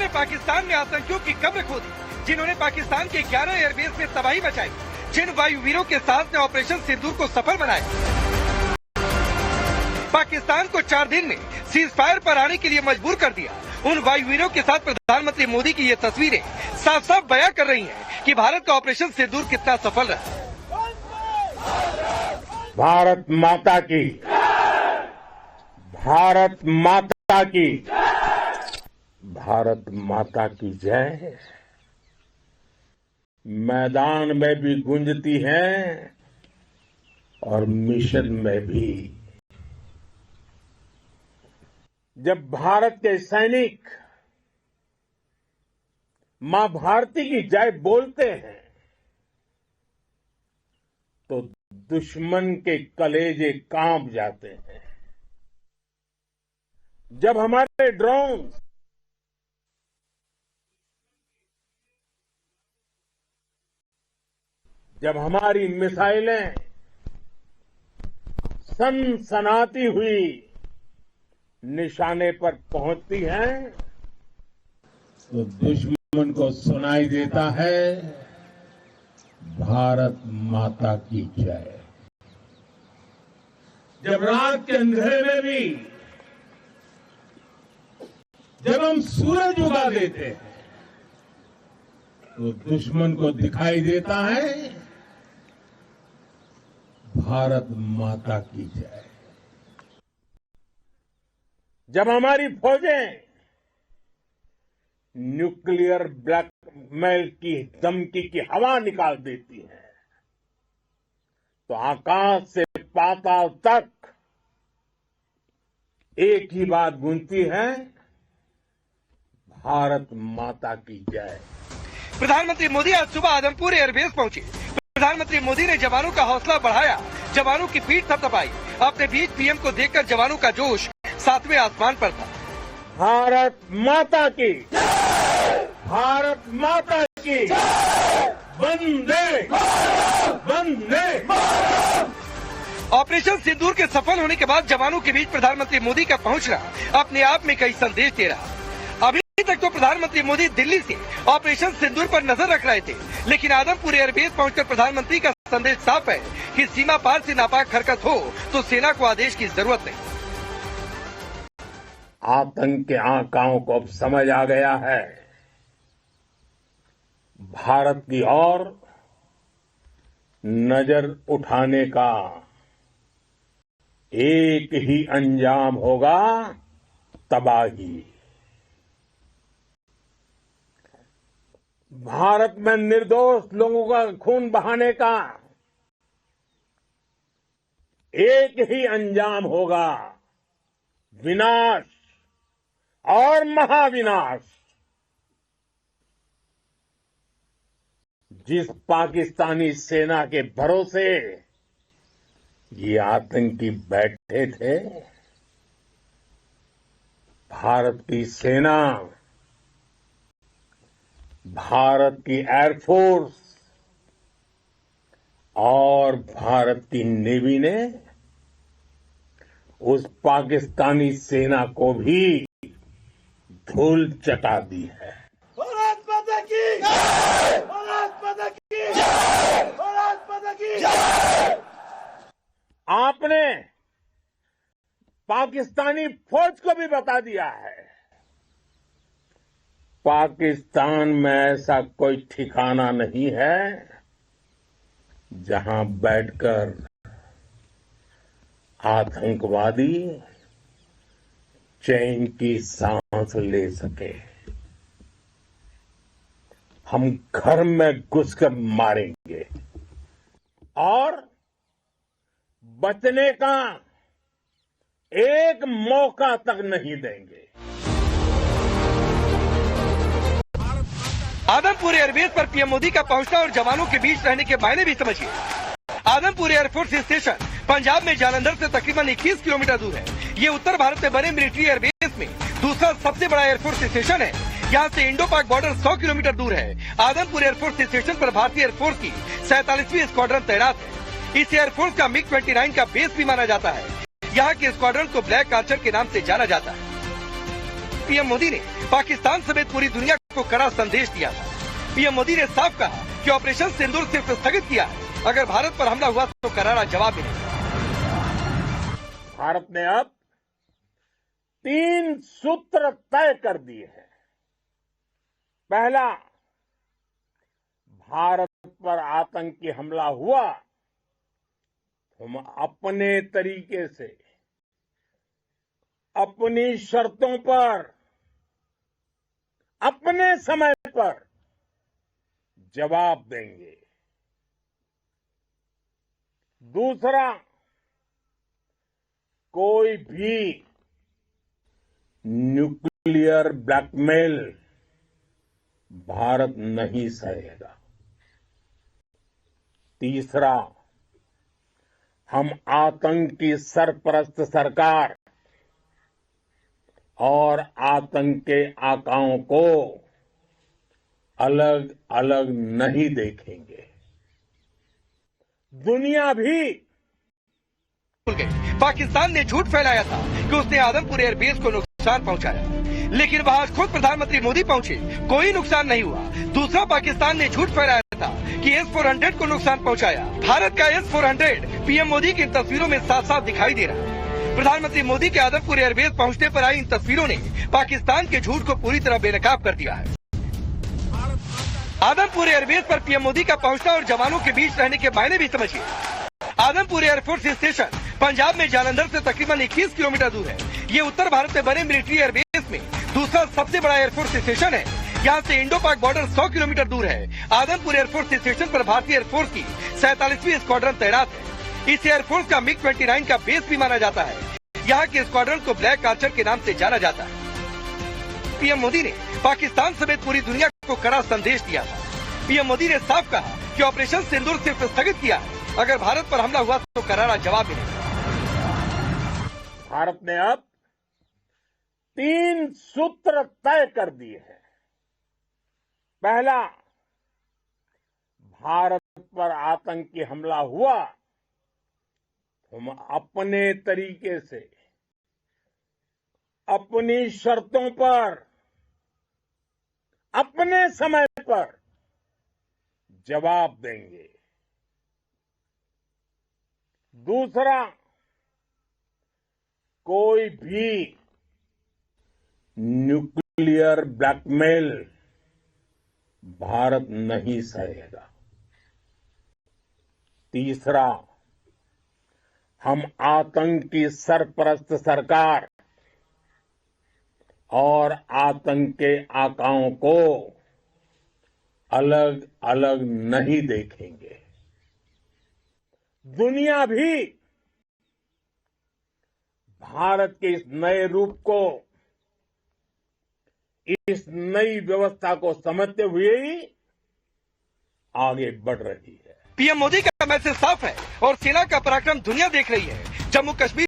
जिन्होंने पाकिस्तान में आतंकियों की कब्र खोदी, जिन्होंने पाकिस्तान के 11 एयरबेस में तबाही मचाई, जिन वायुवीरों के साथ ने ऑपरेशन सिंदूर को सफल बनाया, पाकिस्तान को 4 दिन में सीज फायर पर आने के लिए मजबूर कर दिया, उन वायुवीरों के साथ प्रधानमंत्री मोदी की ये तस्वीरें साफ साफ बयां कर रही हैं कि भारत का ऑपरेशन सिंदूर कितना सफल रहा। भारत माता की, भारत माता की, भारत माता की जय। मैदान में भी गूंजती है और मिशन में भी। जब भारत के सैनिक मां भारती की जय बोलते हैं तो दुश्मन के कलेजे कांप जाते हैं। जब हमारे ड्रोन जब हमारी मिसाइलें सनसनाती हुई निशाने पर पहुंचती हैं तो दुश्मन को सुनाई देता है भारत माता की जय। जब रात के अंधेरे में भी जब हम सूरज उगा देते हैं तो दुश्मन को दिखाई देता है भारत माता की जय। जब हमारी फौजें न्यूक्लियर ब्लैकमेल की धमकी की हवा निकाल देती हैं तो आकाश से पाताल तक एक ही बात गूंजती है, भारत माता की जय। प्रधानमंत्री मोदी आज सुबह आदमपुर एयरबेस पहुंचे। प्रधानमंत्री मोदी ने जवानों का हौसला बढ़ाया, जवानों की पीठ थपथपाई। अपने बीच पीएम को देखकर जवानों का जोश 7वें आसमान पर था। भारत माता की, भारत माता की, वंदे वंदे। ऑपरेशन सिंदूर के सफल होने के बाद जवानों के बीच प्रधानमंत्री मोदी का पहुंचना अपने आप में कई संदेश दे रहा। अभी तक तो प्रधानमंत्री मोदी दिल्ली से ऑपरेशन सिंदूर पर नजर रख रहे थे, लेकिन आदमपुर एयरबेस पहुंचकर प्रधानमंत्री का संदेश साफ है कि सीमा पार से नापाक हरकत हो तो सेना को आदेश की जरूरत नहीं। आतंक के आकाओं को अब समझ आ गया है, भारत की ओर नजर उठाने का एक ही अंजाम होगा, तबाही। भारत में निर्दोष लोगों का खून बहाने का एक ही अंजाम होगा, विनाश और महाविनाश। जिस पाकिस्तानी सेना के भरोसे ये आतंकी बैठे थे, भारत की सेना, भारत की एयरफोर्स और भारत की नेवी ने उस पाकिस्तानी सेना को भी धूल चटा दी है। भारत माता की जय! भारत माता की जय! भारत माता की जय! आपने पाकिस्तानी फौज को भी बता दिया है, पाकिस्तान में ऐसा कोई ठिकाना नहीं है जहां बैठकर आतंकवादी चैन की सांस ले सके। हम घर में घुसकर मारेंगे और बचने का एक मौका तक नहीं देंगे। आदमपुर एयरबेस पर पीएम मोदी का पहुंचना और जवानों के बीच रहने के मायने भी समझिए। आदमपुर एयरफोर्स स्टेशन पंजाब में जालंधर से तकरीबन 21 किलोमीटर दूर है। ये उत्तर भारत में बने मिलिट्री एयरबेस में दूसरा सबसे बड़ा एयरफोर्स स्टेशन है। यहाँ से इंडो पाक बॉर्डर 100 किलोमीटर दूर है। आदमपुर एयरफोर्स स्टेशन पर भारतीय एयरफोर्स की 47वीं स्क्वाड्रन तैनात है। इस एयरफोर्स का MiG-29 का बेस भी माना जाता है। यहाँ के स्क्वाड्रन को ब्लैक आर्चर के नाम से जाना जाता है। पीएम मोदी ने पाकिस्तान समेत पूरी दुनिया को कड़ा संदेश दिया था। पीएम मोदी ने साफ कहा कि ऑपरेशन सिंदूर सिर्फ स्थगित किया है, अगर भारत पर हमला हुआ तो करारा जवाब मिलेगा। भारत ने अब 3 सूत्र तय कर दिए हैं। पहला, भारत पर आतंकी हमला हुआ, हम अपने तरीके से, अपनी शर्तों पर, अपने समय पर जवाब देंगे। दूसरा, कोई भी न्यूक्लियर ब्लैकमेल भारत नहीं सहेगा। तीसरा, हम आतंक की सरपरस्त सरकार और आतंक के आकाओं को अलग अलग नहीं देखेंगे। दुनिया भी पाकिस्तान ने झूठ फैलाया था कि उसने आदमपुर एयरबेस को नुकसान पहुंचाया, लेकिन वहां खुद प्रधानमंत्री मोदी पहुंचे, कोई नुकसान नहीं हुआ। दूसरा, पाकिस्तान ने झूठ फैलाया था कि S-400 को नुकसान पहुंचाया। भारत का S-400 पीएम मोदी की इन तस्वीरों में साफ साफ दिखाई दे रहा है। प्रधानमंत्री मोदी के आदमपुर एयरबेस पहुंचने पर आई इन तस्वीरों ने पाकिस्तान के झूठ को पूरी तरह बेनकाब कर दिया है। आदमपुर एयरबेस पर पीएम मोदी का पहुंचना और जवानों के बीच रहने के मायने भी समझिए। आदमपुर एयरफोर्स स्टेशन पंजाब में जालंधर से तकरीबन 21 किलोमीटर दूर है। ये उत्तर भारत में बने मिलिट्री एयरबेस में दूसरा सबसे बड़ा एयरफोर्स स्टेशन है। यहाँ से इंडो पाक बॉर्डर 100 किलोमीटर दूर है। आदमपुर एयरफोर्स स्टेशन पर भारतीय एयरफोर्स की 47वीं स्क्वाड्रन तैनात है। इस एयरफोर्स का MiG-29 का बेस भी माना जाता है। यहाँ के स्क्वाड्रन को ब्लैक आर्चर के नाम से जाना जाता है। पीएम मोदी ने पाकिस्तान समेत पूरी दुनिया को कड़ा संदेश दिया था। पीएम मोदी ने साफ कहा कि ऑपरेशन सिंदूर सिर्फ स्थगित किया है, अगर भारत पर हमला हुआ तो करारा जवाब मिलेगा। भारत ने अब 3 सूत्र तय कर दिए हैं। पहला, भारत पर आतंकी हमला हुआ, हम अपने तरीके से, अपनी शर्तों पर, अपने समय पर जवाब देंगे। दूसरा, कोई भी न्यूक्लियर ब्लैकमेल भारत नहीं सहेगा। तीसरा, हम आतंक की सरपरस्त सरकार और आतंक के आकाओं को अलग अलग नहीं देखेंगे। दुनिया भी भारत के इस नए रूप को, इस नई व्यवस्था को समझते हुए ही आगे बढ़ रही है। पीएम मोदी का मैसेज साफ है और सेना का पराक्रम दुनिया देख रही है। जम्मू कश्मीर